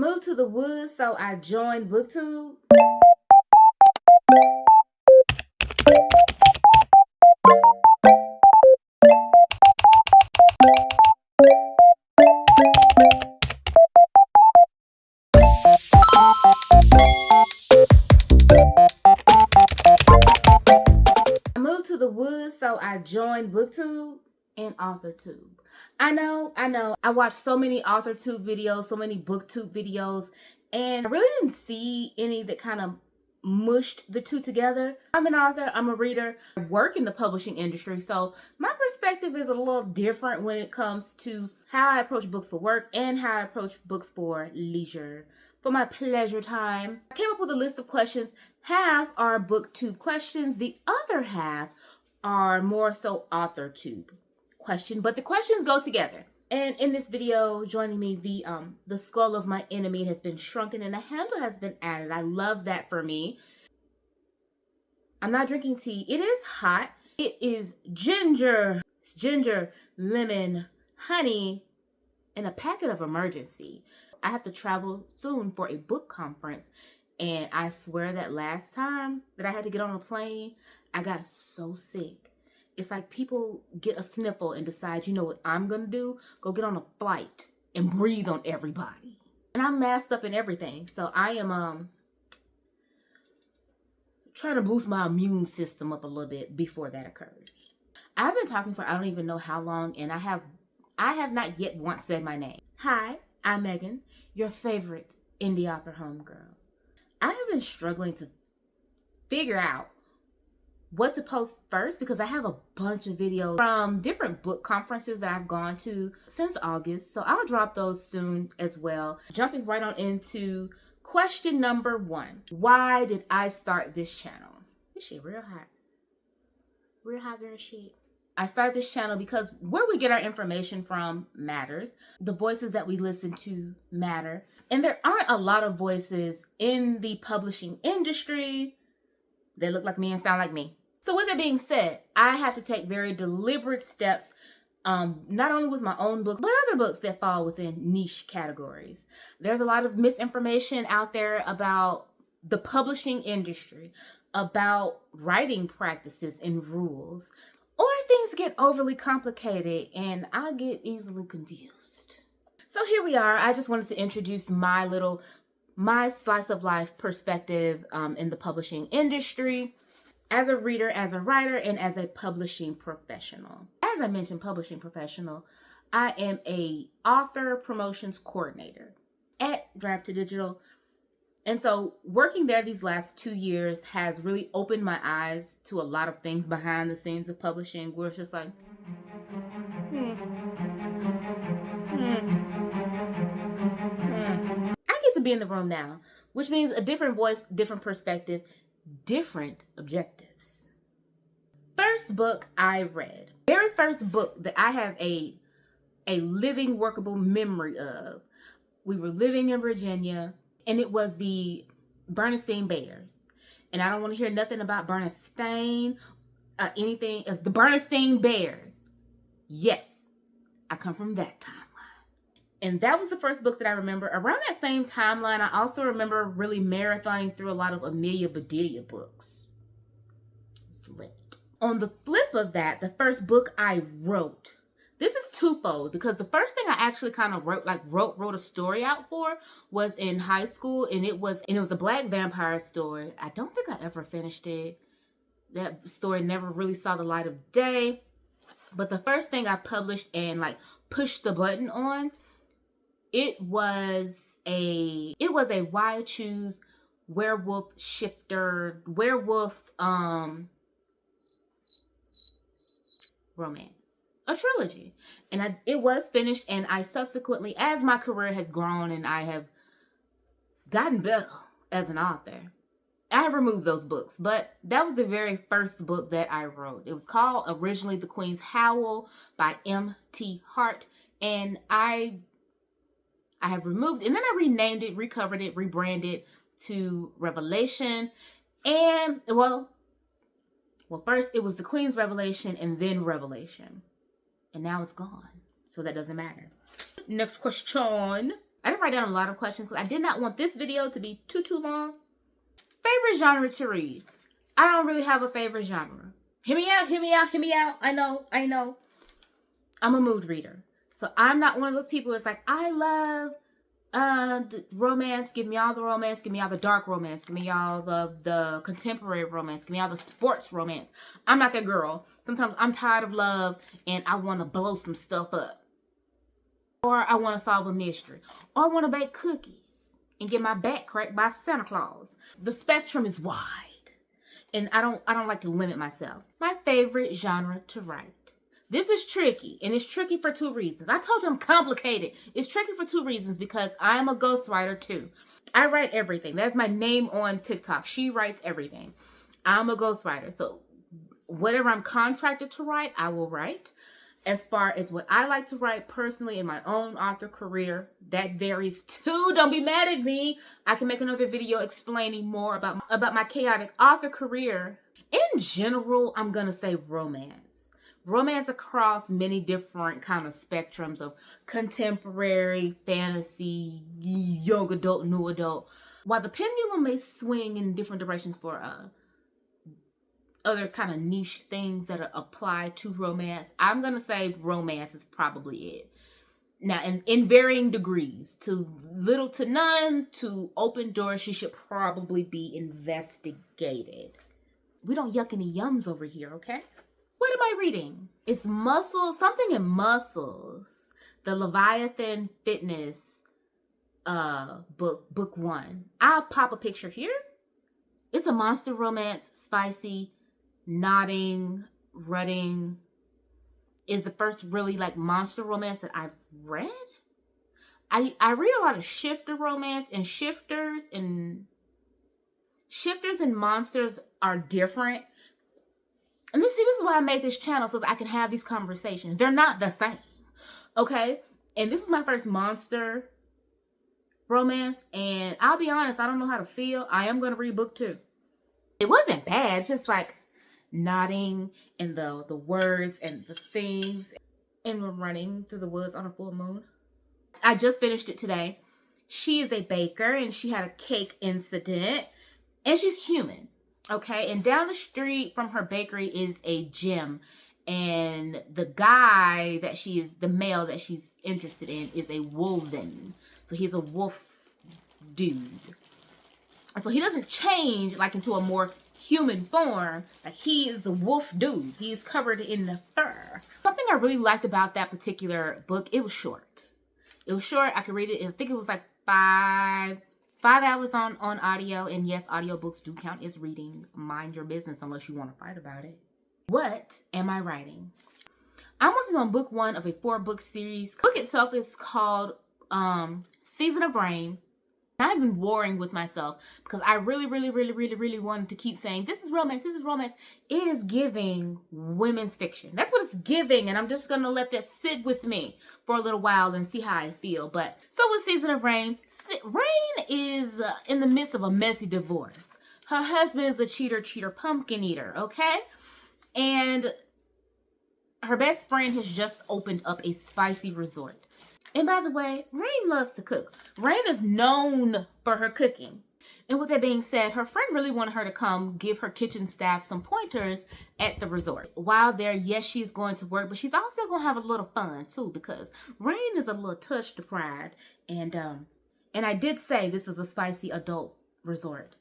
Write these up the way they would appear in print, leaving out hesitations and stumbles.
moved to the woods, so I joined Booktube. So I joined Booktube and AuthorTube. I know. I watched so many AuthorTube videos, so many Booktube videos, and I really didn't see any that kind of mushed the two together. I'm an author, I'm a reader, I work in the publishing industry, so my perspective is a little different when it comes to how I approach books for work and how I approach books for leisure, for my pleasure time. I came up with a list of questions. Half are Booktube questions, the other half are more so AuthorTube question, but the questions go together. And in this video, joining me, the skull of my enemy has been shrunken and a handle has been added. I love that for me. I'm not drinking tea. It is hot. It is ginger. It's ginger, lemon, honey, and a packet of emergency. I have to travel soon for a book conference. And I swear that last time that I had to get on a plane, I got so sick. It's like people get a sniffle and decide, you know what I'm going to do? Go get on a flight and breathe on everybody. And I'm masked up and everything. So I am trying to boost my immune system up a little bit before that occurs. I've been talking for I don't even know how long, and I have not yet once said my name. Hi, I'm Megan, your favorite indie author homegirl. I have been struggling to figure out what to post first because I have a bunch of videos from different book conferences that I've gone to since August. So I'll drop those soon as well. Jumping right on into question number 1. Why did I start this channel? This shit real hot. Real hot girl shit. I started this channel because where we get our information from matters. The voices that we listen to matter. And there aren't a lot of voices in the publishing industry that look like me and sound like me. So with that being said, I have to take very deliberate steps, not only with my own books, but other books that fall within niche categories. There's a lot of misinformation out there about the publishing industry, about writing practices and rules. Or things get overly complicated and I get easily confused. So here we are. I just wanted to introduce my slice of life perspective in the publishing industry as a reader, as a writer, and as a publishing professional. As I mentioned, publishing professional, I am a author promotions coordinator at Drive to Digital. And so working there these last 2 years has really opened my eyes to a lot of things behind the scenes of publishing where it's just like, I get to be in the room now, which means a different voice, different perspective, different objectives. First book I read, very first book that I have a living, workable memory of. We were living in Virginia. And it was the Bernstein Bears. And I don't want to hear nothing about Bernstein, anything. It's the Bernstein Bears. Yes, I come from that timeline. And that was the first book that I remember. Around that same timeline, I also remember really marathoning through a lot of Amelia Bedelia books. It's lit. On the flip of that, the first book I wrote, this is twofold because the first thing I actually kind of wrote a story out for was in high school, and it was a Black vampire story. I don't think I ever finished it. That story never really saw the light of day. But the first thing I published and pushed the button on, it was a Why I Choose werewolf shifter romance. A trilogy. And it was finished, and I subsequently, as my career has grown and I have gotten better as an author, I have removed those books. But that was the very first book that I wrote. It was called originally The Queen's Howl by M.T. Hart, and I have removed, and then I renamed it, recovered it, rebranded to Revelation. And well, first it was The Queen's Revelation and then Revelation. And now it's gone. So that doesn't matter. Next question. I didn't write down a lot of questions because I did not want this video to be too long. Favorite genre to read? I don't really have a favorite genre. Hear me out, hear me out, hear me out. I know. I'm a mood reader. So I'm not one of those people that's like, I love the romance. Give me all the romance. Give me all the dark romance. Give me all the contemporary romance. Give me all the sports romance. I'm not that girl. Sometimes I'm tired of love and I want to blow some stuff up. Or I want to solve a mystery. Or I want to bake cookies and get my back cracked by Santa Claus. The spectrum is wide. And I don't like to limit myself. My favorite genre to write. This is tricky, and it's tricky for 2 reasons. I told you I'm complicated. It's tricky for 2 reasons because I'm a ghostwriter too. I write everything. That's my name on TikTok. She writes everything. I'm a ghostwriter. So whatever I'm contracted to write, I will write. As far as what I like to write personally in my own author career, that varies too. Don't be mad at me. I can make another video explaining more about my chaotic author career. In general, I'm going to say romance. Romance across many different kind of spectrums of contemporary, fantasy, young adult, new adult. While the pendulum may swing in different directions for other kind of niche things that are applied to romance, I'm going to say romance is probably it. Now, in varying degrees, to little to none, to open doors, she should probably be investigated. We don't yuck any yums over here, okay? What am I reading? It's Muscles, something in Muscles. The Leviathan Fitness book 1. I'll pop a picture here. It's a monster romance, spicy, nodding, rutting. Is the first really like monster romance that I've read. I read a lot of shifter romance, and shifters and monsters are different. And this is why I made this channel, so that I can have these conversations. They're not the same, okay? And this is my first monster romance, and I'll be honest, I don't know how to feel. I am going to read book 2. It wasn't bad. It's just like nodding and the words and the things, and we're running through the woods on a full moon. I just finished it today. She is a baker, and she had a cake incident, and she's human. Okay, and down the street from her bakery is a gym, and the guy that the male that she's interested in is a wolven. So he's a wolf dude. And so he doesn't change like into a more human form. Like he is a wolf dude. He's covered in the fur. Something I really liked about that particular book, it was short. It was short. I could read it. I think it was like 5 hours on audio, and yes, audiobooks do count as reading. Mind your business unless you want to fight about it. What am I writing? I'm working on book 1 of a 4-book series. The book itself is called Season of Rain. I've been warring with myself because I really wanted to keep saying, this is romance, this is romance. It is giving women's fiction. That's what it's giving, and I'm just going to let that sit with me for a little while and see how I feel. But so with Season of Rain, Rain is in the midst of a messy divorce. Her husband is a cheater, pumpkin eater, okay? And her best friend has just opened up a spicy resort. And by the way, Rain loves to cook. Rain is known for her cooking. And with that being said, her friend really wanted her to come give her kitchen staff some pointers at the resort. While there, yes, she's going to work, but she's also going to have a little fun too, because Rain is a little touch deprived. And I did say this is a spicy adult resort.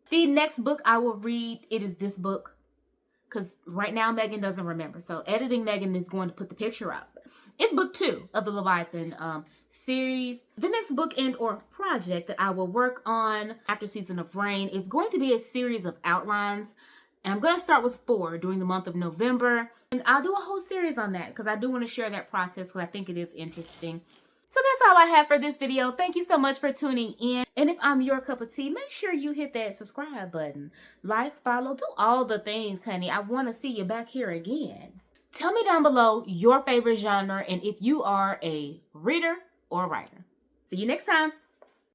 The next book I will read, it is this book, because right now Megan doesn't remember. So editing Megan is going to put the picture up. It's book 2 of the Leviathan series. The next book and or project that I will work on after Season of Rain is going to be a series of outlines. And I'm going to start with 4 during the month of November. And I'll do a whole series on that because I do want to share that process because I think it is interesting. So that's all I have for this video. Thank you so much for tuning in. And if I'm your cup of tea, make sure you hit that subscribe button. Like, follow, do all the things, honey. I want to see you back here again. Tell me down below your favorite genre and if you are a reader or a writer. See you next time.